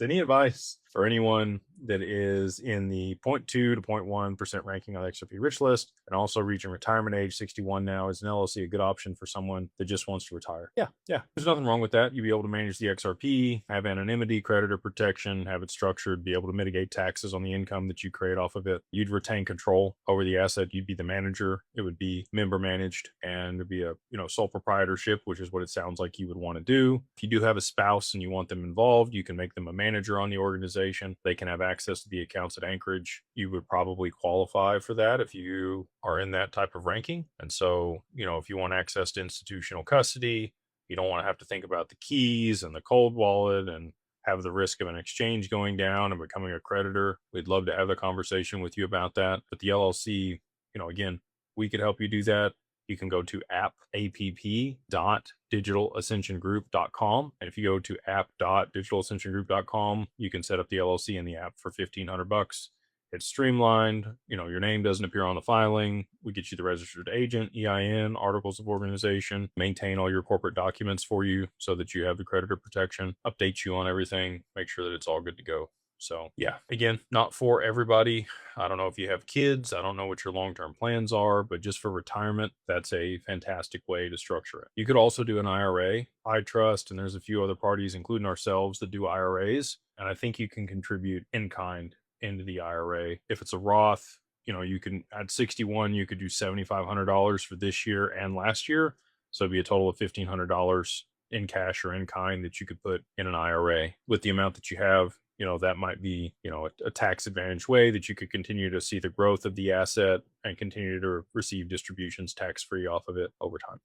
Any advice for anyone that is in the 0.2 to 0.1% ranking on the XRP rich list and also reaching retirement age 61 now? Is an LLC a good option for someone that just wants to retire? Yeah. There's nothing wrong with that. You'd be able to manage the XRP, have anonymity, creditor protection, have it structured, be able to mitigate taxes on the income that you create off of it. You'd retain control over the asset. You'd be the manager. It would be member managed, and it'd be a sole proprietorship, which is what it sounds like you would want to do. If you do have a spouse and you want them involved, you can make them a manager on the organization. They can have access to the accounts at Anchorage. You would probably qualify for that if you are in that type of ranking. And so, if you want access to institutional custody, you don't want to have to think about the keys and the cold wallet and have the risk of an exchange going down and becoming a creditor. We'd love to have the conversation with you about that. But the LLC, again, we could help you do that. You can go to app.digitalascensiongroup.com. And if you go to app.digitalascensiongroup.com, you can set up the LLC in the app for $1,500. It's streamlined. Your name doesn't appear on the filing. We get you the registered agent, EIN, articles of organization, maintain all your corporate documents for you so that you have the creditor protection, update you on everything, make sure that it's all good to go. So yeah, again, not for everybody. I don't know if you have kids. I don't know what your long-term plans are, but just for retirement, that's a fantastic way to structure it. You could also do an IRA, iTrust, and there's a few other parties, including ourselves, that do IRAs. And I think you can contribute in kind into the IRA. If it's a Roth, you can, at 61, you could do $7,500 for this year and last year. So it'd be a total of $1,500 in cash or in kind that you could put in an IRA. With the amount that you have, that might be, a tax advantage way that you could continue to see the growth of the asset and continue to receive distributions tax-free off of it over time.